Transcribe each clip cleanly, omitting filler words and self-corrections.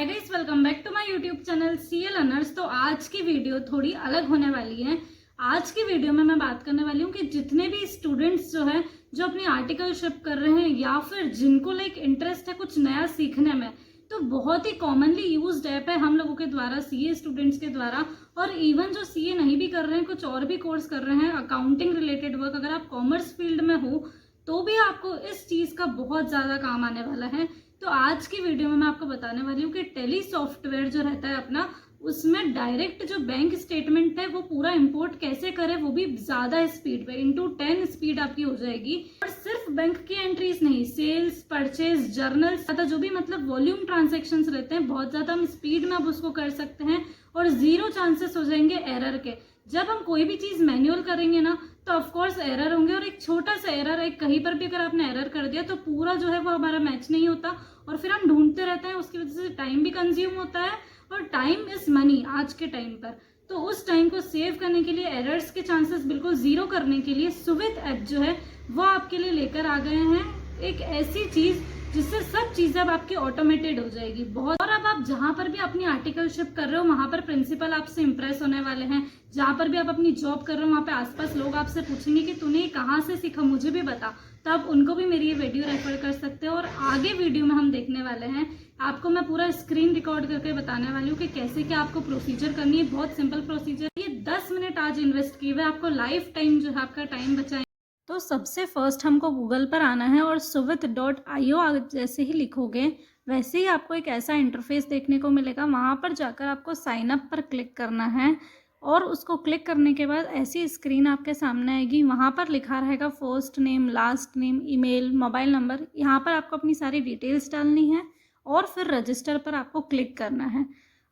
Hi guys, welcome back to my YouTube channel CA learners. तो आज की video थोड़ी अलग होने वाली है। आज की वीडियो में मैं बात करने वाली हूँ कि जितने भी स्टूडेंट्स जो अपनी आर्टिकलशिप कर रहे हैं या फिर जिनको इंटरेस्ट है कुछ नया सीखने में, तो बहुत ही कॉमनली यूज्ड ऐप है हम लोगों के द्वारा, सीए स्टूडेंट्स के द्वारा। और इवन जो सीए नहीं भी कर रहे हैं, कुछ और भी कोर्स कर रहे हैं, अकाउंटिंग रिलेटेड वर्क, अगर आप कॉमर्स फील्ड में हो तो भी आपको इस चीज का बहुत ज्यादा काम आने वाला है। तो आज की वीडियो में मैं आपको बताने वाली हूँ कि टेली सॉफ्टवेयर जो रहता है अपना, उसमें डायरेक्ट जो बैंक स्टेटमेंट है वो पूरा इंपोर्ट कैसे करें, वो भी ज्यादा स्पीड पे, इंटू 10 स्पीड आपकी हो जाएगी। और सिर्फ बैंक की एंट्रीज नहीं, सेल्स, परचेज, जर्नल, जो भी वॉल्यूम ट्रांजेक्शंस रहते हैं, बहुत ज्यादा हम स्पीड में अब उसको कर सकते हैं और जीरो चांसेस हो जाएंगे एरर के। जब हम कोई भी चीज मैन्युअल करेंगे ना, तो ऑफ कोर्स एरर होंगे, और एक छोटा सा एरर, एक कहीं पर भी अगर आपने एरर कर दिया तो पूरा जो है वो हमारा मैच नहीं होता और फिर हम ढूंढते रहते हैं। उसकी वजह से टाइम भी कंज्यूम होता है, और टाइम इज मनी आज के टाइम पर। तो उस टाइम को सेव करने के लिए, एरर्स के चांसेस बिल्कुल जीरो करने के लिए सुविध ऐप जो है वो आपके लिए लेकर आ गए हैं एक ऐसी चीज जिससे सब चीजें अब आपकी ऑटोमेटेड हो जाएगी बहुत। और अब आप जहां पर भी अपनी आर्टिकलशिप कर रहे हो, वहां पर प्रिंसिपल आपसे इंप्रेस होने वाले हैं। जहां पर भी आप अपनी जॉब कर रहे हो, वहां पे आसपास लोग आपसे पूछेंगे कि तूने कहाँ से सीखा, मुझे भी बता। तो आप उनको भी मेरी ये वीडियो रेफर कर सकते हो। और आगे वीडियो में हम देखने वाले हैं, आपको मैं पूरा स्क्रीन रिकॉर्ड करके बताने वाली हूँ कि कैसे क्या आपको प्रोसीजर करनी है। बहुत सिंपल प्रोसीजर, ये 10 मिनट आज इन्वेस्ट किए हुए आपको लाइफ टाइम जो है आपका टाइम बचाए। तो सबसे फर्स्ट हमको गूगल पर आना है और suvidh.io जैसे ही लिखोगे वैसे ही आपको एक ऐसा इंटरफेस देखने को मिलेगा। वहाँ पर जाकर आपको साइन अप पर क्लिक करना है और उसको क्लिक करने के बाद ऐसी स्क्रीन आपके सामने आएगी। वहाँ पर लिखा रहेगा first name, last name, email, mobile number. यहाँ पर आपको अपनी सारी डिटेल्स डालनी है और फिर रजिस्टर पर आपको क्लिक करना है।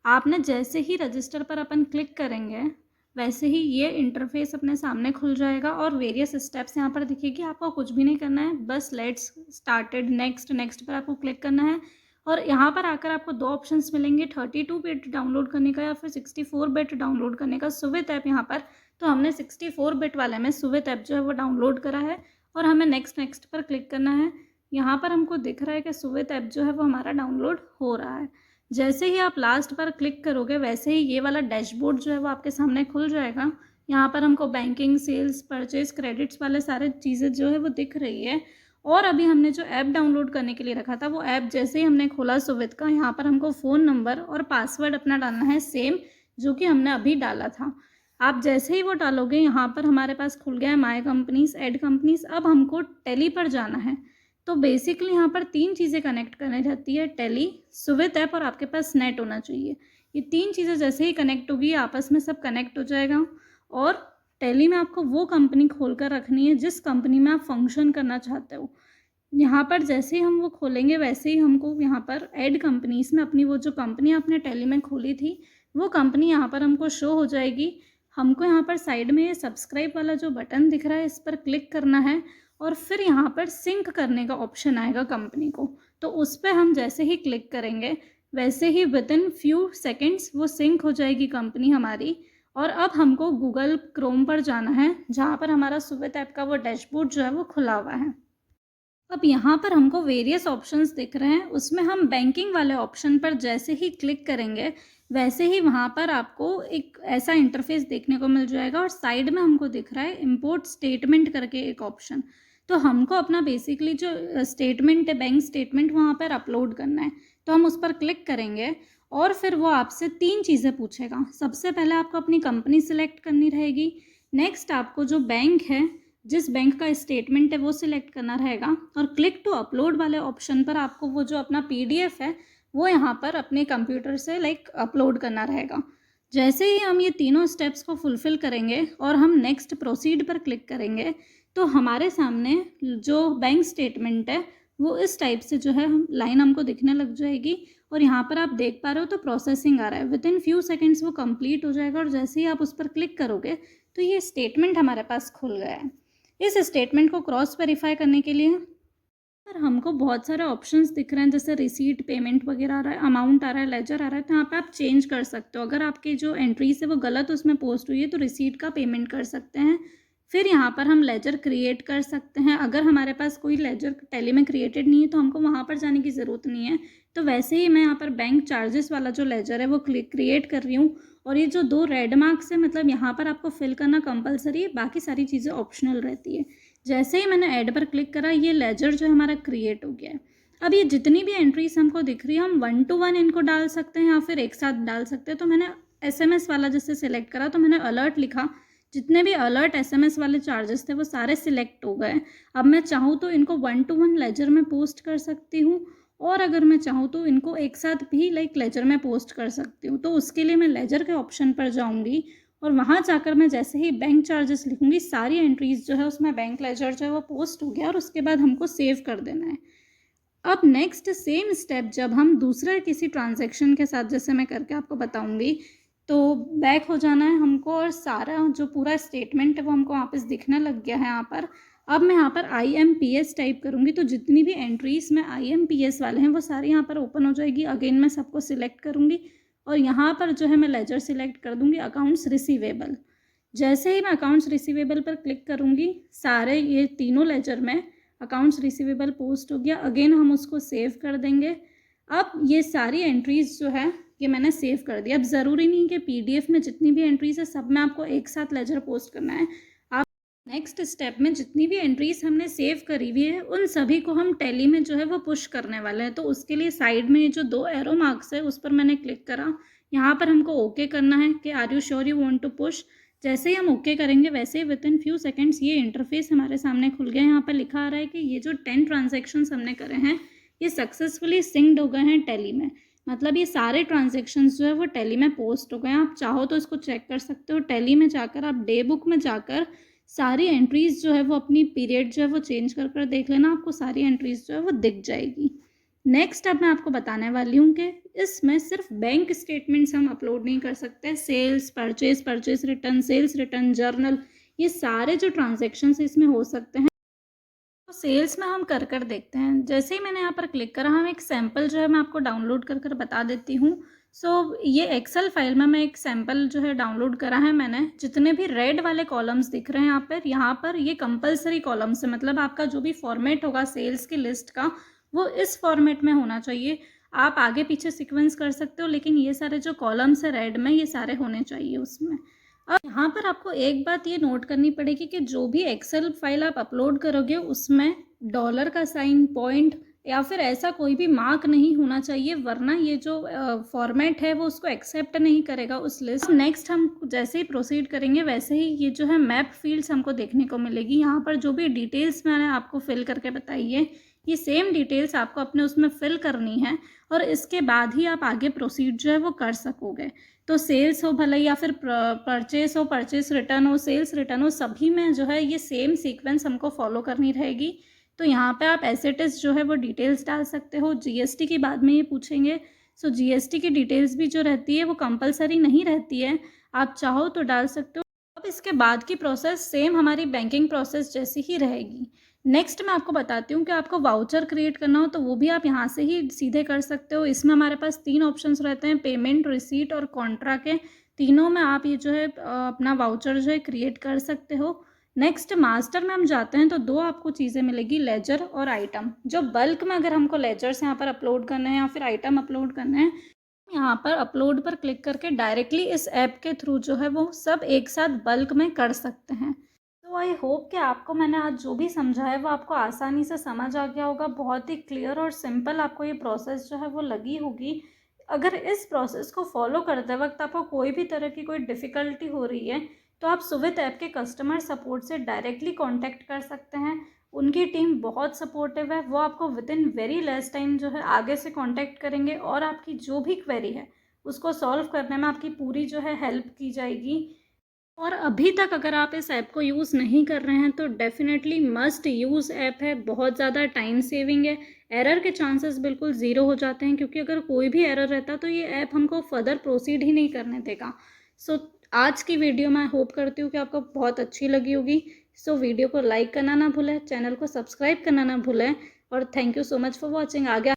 आपने जैसे ही रजिस्टर पर अपन क्लिक करेंगे वैसे ही ये इंटरफेस अपने सामने खुल जाएगा और वेरियस स्टेप्स यहाँ पर दिखेगी। आपको कुछ भी नहीं करना है, बस लेट्स स्टार्टेड, नेक्स्ट, नेक्स्ट पर आपको क्लिक करना है। और यहाँ पर आकर आपको दो ऑप्शंस मिलेंगे, 32 बिट डाउनलोड करने का या फिर 64 बिट डाउनलोड करने का। सुविध ऐप यहाँ पर, तो हमने 64 बिट वाले में सुविध ऐप जो है वो डाउनलोड करा है और हमें नेक्स्ट नेक्स्ट पर क्लिक करना है। यहाँ पर हमको दिख रहा है कि सुविध ऐप जो है वो हमारा डाउनलोड हो रहा है। जैसे ही आप लास्ट पर क्लिक करोगे वैसे ही ये वाला डैशबोर्ड जो है वो आपके सामने खुल जाएगा। यहाँ पर हमको बैंकिंग, सेल्स, परचेज, क्रेडिट्स वाले सारे चीज़ें जो है वो दिख रही है। और अभी हमने जो ऐप डाउनलोड करने के लिए रखा था, वो ऐप जैसे ही हमने खोला सुविध का, यहाँ पर हमको फ़ोन नंबर और पासवर्ड अपना डालना है सेम जो कि हमने अभी डाला था। आप जैसे ही वो डालोगे, यहाँ पर हमारे पास खुल गया है माय कंपनीज, ऐड कंपनीज। अब हमको टेली पर जाना है। तो बेसिकली यहाँ पर तीन चीज़ें कनेक्ट करनी रहती है, टेली, सुविध ऐप और आपके पास नेट होना चाहिए। ये तीन चीज़ें जैसे ही कनेक्ट होगी आपस में सब कनेक्ट हो जाएगा। और टेली में आपको वो कंपनी खोल कर रखनी है जिस कंपनी में आप फंक्शन करना चाहते हो। यहाँ पर जैसे ही हम वो खोलेंगे वैसे ही हमको यहाँ पर ऐड कंपनीज में अपनी वो जो कंपनी आपने टेली में खोली थी वो कंपनी यहाँ पर हमको शो हो जाएगी। हमको यहाँ पर साइड में ये सब्सक्राइब वाला जो बटन दिख रहा है इस पर क्लिक करना है और फिर यहाँ पर सिंक करने का ऑप्शन आएगा कंपनी को। तो उस पर हम जैसे ही क्लिक करेंगे वैसे ही विद इन फ्यू सेकेंड्स वो सिंक हो जाएगी कंपनी हमारी। और अब हमको गूगल क्रोम पर जाना है जहाँ पर हमारा सुविध ऐप का वो डैशबोर्ड जो है वो खुला हुआ है। अब यहाँ पर हमको वेरियस ऑप्शंस दिख रहे हैं, उसमें हम बैंकिंग वाले ऑप्शन पर जैसे ही क्लिक करेंगे वैसे ही वहाँ पर आपको एक ऐसा इंटरफेस देखने को मिल जाएगा और साइड में हमको दिख रहा है इंपोर्ट स्टेटमेंट करके एक ऑप्शन। तो हमको अपना बेसिकली जो स्टेटमेंट है, बैंक स्टेटमेंट, वहाँ पर अपलोड करना है। तो हम उस पर क्लिक करेंगे और फिर वो आपसे तीन चीज़ें पूछेगा। सबसे पहले आपको अपनी कंपनी सिलेक्ट करनी रहेगी। नेक्स्ट आपको जो बैंक है, जिस बैंक का स्टेटमेंट है, वो सिलेक्ट करना रहेगा। और क्लिक टू अपलोड वाले ऑप्शन पर आपको वो जो अपना PDF है वो यहाँ पर अपने कंप्यूटर से अपलोड करना रहेगा। जैसे ही हम ये तीनों स्टेप्स को फुलफ़िल करेंगे और हम नेक्स्ट प्रोसीड पर क्लिक करेंगे तो हमारे सामने जो बैंक स्टेटमेंट है वो इस टाइप से जो है हम लाइन हमको दिखने लग जाएगी। और यहाँ पर आप देख पा रहे हो तो प्रोसेसिंग आ रहा है, विद इन फ्यू सेकेंड्स वो कंप्लीट हो जाएगा। और जैसे ही आप उस पर क्लिक करोगे तो ये स्टेटमेंट हमारे पास खुल गया है। इस स्टेटमेंट को क्रॉस वेरीफाई करने के लिए पर हमको बहुत सारे ऑप्शंस दिख रहे हैं, जैसे रिसीट, पेमेंट वगैरह आ रहा है, अमाउंट आ रहा है, लेजर आ रहा है। तो यहाँ पे आप चेंज कर सकते हो। अगर आपकी जो एंट्रीज है वो गलत उसमें पोस्ट हुई है तो रिसीट का पेमेंट कर सकते हैं। फिर यहाँ पर हम लेजर क्रिएट कर सकते हैं। अगर हमारे पास कोई लेजर टैली में क्रिएटेड नहीं है तो हमको वहाँ पर जाने की ज़रूरत नहीं है। तो वैसे ही मैं यहाँ पर बैंक चार्जेस वाला जो लेजर है वो क्रिएट कर रही हूँ। और ये जो 2 रेड मार्क्स है, मतलब यहाँ पर आपको फिल करना कंपलसरी है, बाकी सारी चीज़ें ऑप्शनल रहती है। जैसे ही मैंने ऐड पर क्लिक करा, ये लेजर जो है हमारा क्रिएट हो गया है। अब ये जितनी भी एंट्रीज हमको दिख रही है, हम 1 to 1 इनको डाल सकते हैं या फिर एक साथ डाल सकते हैं। तो मैंने SMS वाला जैसे सिलेक्ट करा तो मैंने अलर्ट लिखा, जितने भी अलर्ट SMS वाले चार्जेस थे वो सारे सिलेक्ट हो गए। अब मैं चाहूँ तो इनको 1 to 1 लेजर में पोस्ट कर सकती हूँ, और अगर मैं चाहूँ तो इनको एक साथ भी लेजर में पोस्ट कर सकती हूँ। तो उसके लिए मैं लेजर के ऑप्शन पर जाऊँगी और वहाँ जाकर मैं जैसे ही बैंक चार्जेस लिखूँगी, सारी एंट्रीज जो है उसमें बैंक लेजर जो है वो पोस्ट हो गया, और उसके बाद हमको सेव कर देना है। अब नेक्स्ट सेम स्टेप जब हम दूसरे किसी ट्रांजैक्शन के साथ, जैसे मैं करके आपको बताऊंगी, तो बैक हो जाना है हमको, और सारा जो पूरा स्टेटमेंट है वो हमको वापस दिखने लग गया है यहाँ पर। अब मैं यहाँ पर IMPS टाइप करूँगी तो जितनी भी एंट्रीज में IMPS वाले हैं वो सारी यहाँ पर ओपन हो जाएगी। अगेन मैं सबको सिलेक्ट करूँगी और यहाँ पर जो है मैं लेजर सिलेक्ट कर दूँगी अकाउंट्स रिसीवेबल। जैसे ही मैं अकाउंट्स रिसीवेबल पर क्लिक करूँगी, सारे ये तीनों लेजर में अकाउंट्स रिसीवेबल पोस्ट हो गया। अगेन हम उसको सेव कर देंगे। अब ये सारी एंट्रीज जो है ये मैंने सेव कर दिया। अब ज़रूरी नहीं कि PDF में जितनी भी एंट्रीज है सब में आपको एक साथ लेजर पोस्ट करना है। आप नेक्स्ट स्टेप में जितनी भी एंट्रीज हमने सेव करी हुई है उन सभी को हम टैली में जो है वो पुश करने वाले हैं। तो उसके लिए साइड में ये जो 2 एरो मार्क्स है उस पर मैंने क्लिक करा। यहाँ पर हमको ओके करना है कि are you sure you want to push. जैसे ही हम ओके करेंगे वैसे ही विद इन फ्यू सेकेंड्स ये इंटरफेस हमारे सामने खुल गया है। यहाँ पर लिखा आ रहा है कि ये जो 10 ट्रांजेक्शन्स हमने करे हैं ये सक्सेसफुली सिंक्ड हो गए हैं टैली में। मतलब ये सारे ट्रांजेक्शन्स जो है वो टैली में पोस्ट हो गए हैं। आप चाहो तो इसको चेक कर सकते हो। टैली में जाकर आप डे बुक में जाकर सारी एंट्रीज जो है वो अपनी पीरियड जो है वो चेंज कर कर देख लेना, आपको सारी एंट्रीज जो है वो दिख जाएगी। नेक्स्ट अब मैं आपको बताने वाली हूँ कि इसमें सिर्फ बैंक स्टेटमेंट्स हम अपलोड नहीं कर सकते, sales, purchase return, sales return, journal, ये सारे जो ट्रांजैक्शंस इसमें हो सकते हैं। तो सेल्स में हम कर कर देखते हैं। जैसे ही मैंने यहाँ पर क्लिक करा, हम एक सैम्पल जो है मैं आपको डाउनलोड कर कर बता देती हूँ। ये एक्सेल फाइल में मैं एक सैम्पल जो है डाउनलोड करा है मैंने। जितने भी रेड वाले कॉलम्स दिख रहे हैं यहाँ पर ये कंपलसरी कॉलम्स है। मतलब आपका जो भी फॉर्मेट होगा सेल्स की लिस्ट का वो इस फॉर्मेट में होना चाहिए। आप आगे पीछे सीक्वेंस कर सकते हो, लेकिन ये सारे जो कॉलम्स है रेड में ये सारे होने चाहिए उसमें। अब यहाँ पर आपको एक बात ये नोट करनी पड़ेगी कि जो भी एक्सेल फाइल आप अपलोड करोगे उसमें डॉलर का साइन, पॉइंट या फिर ऐसा कोई भी मार्क नहीं होना चाहिए, वरना ये जो फॉर्मेट है वो उसको एक्सेप्ट नहीं करेगा उस लिस्ट। नेक्स्ट हम जैसे ही प्रोसीड करेंगे वैसे ही ये जो है मैप फील्ड्स हमको देखने को मिलेगी। यहाँ पर जो भी डिटेल्स मैंने आपको फिल करके बताई है ये सेम डिटेल्स आपको अपने उसमें फिल करनी है, और इसके बाद ही आप आगे प्रोसीड जो है वो कर सकोगे। तो सेल्स हो भले या फिर परचेस हो, परचेस रिटर्न हो, सेल्स रिटर्न हो, सभी में जो है ये सेम सीक्वेंस हमको फॉलो करनी रहेगी। तो यहाँ पे आप एज इट इज़ जो है वो डिटेल्स डाल सकते हो। GST की बाद में ये पूछेंगे, GST की डिटेल्स भी जो रहती है वो कंपलसरी नहीं रहती है, आप चाहो तो डाल सकते हो। अब इसके बाद की प्रोसेस सेम हमारी बैंकिंग प्रोसेस जैसी ही रहेगी। नेक्स्ट मैं आपको बताती हूँ कि आपको वाउचर क्रिएट करना हो तो वो भी आप यहाँ से ही सीधे कर सकते हो। इसमें हमारे पास 3 ऑप्शंस रहते हैं, पेमेंट, रिसीट और कॉन्ट्रा के। तीनों में आप ये जो है अपना वाउचर जो है क्रिएट कर सकते हो। नेक्स्ट मास्टर में हम जाते हैं तो 2 आपको चीज़ें मिलेगी, लेजर और आइटम। जो बल्क में अगर हमको लेजर्स यहाँ पर अपलोड करने हैं या फिर आइटम अपलोड करने हैं, यहाँ पर अपलोड पर क्लिक करके डायरेक्टली इस ऐप के थ्रू जो है वो सब एक साथ बल्क में कर सकते हैं। तो आई होप कि आपको मैंने आज जो भी समझाया वो आपको आसानी से समझ आ गया होगा। बहुत ही क्लियर और सिंपल आपको ये प्रोसेस जो है वो लगी होगी। अगर इस प्रोसेस को फॉलो करते वक्त आपको कोई भी तरह की कोई डिफ़िकल्टी हो रही है तो आप सुविध ऐप के कस्टमर सपोर्ट से डायरेक्टली कांटेक्ट कर सकते हैं। उनकी टीम बहुत सपोर्टिव है, वो आपको with in very less time जो है आगे से कांटेक्ट करेंगे और आपकी जो भी क्वेरी है उसको सॉल्व करने में आपकी पूरी जो है हेल्प की जाएगी। और अभी तक अगर आप इस ऐप को यूज़ नहीं कर रहे हैं तो डेफिनेटली मस्ट यूज़ ऐप है। बहुत ज़्यादा टाइम सेविंग है, एरर के चांसेस बिल्कुल ज़ीरो हो जाते हैं, क्योंकि अगर कोई भी एरर रहता तो ये ऐप हमको फर्दर प्रोसीड ही नहीं करने देगा। आज की वीडियो मैं होप करती हूँ कि आपको बहुत अच्छी लगी होगी। वीडियो को लाइक करना ना भूलें, चैनल को सब्सक्राइब करना ना भूलें, और thank you so much for watching. आगे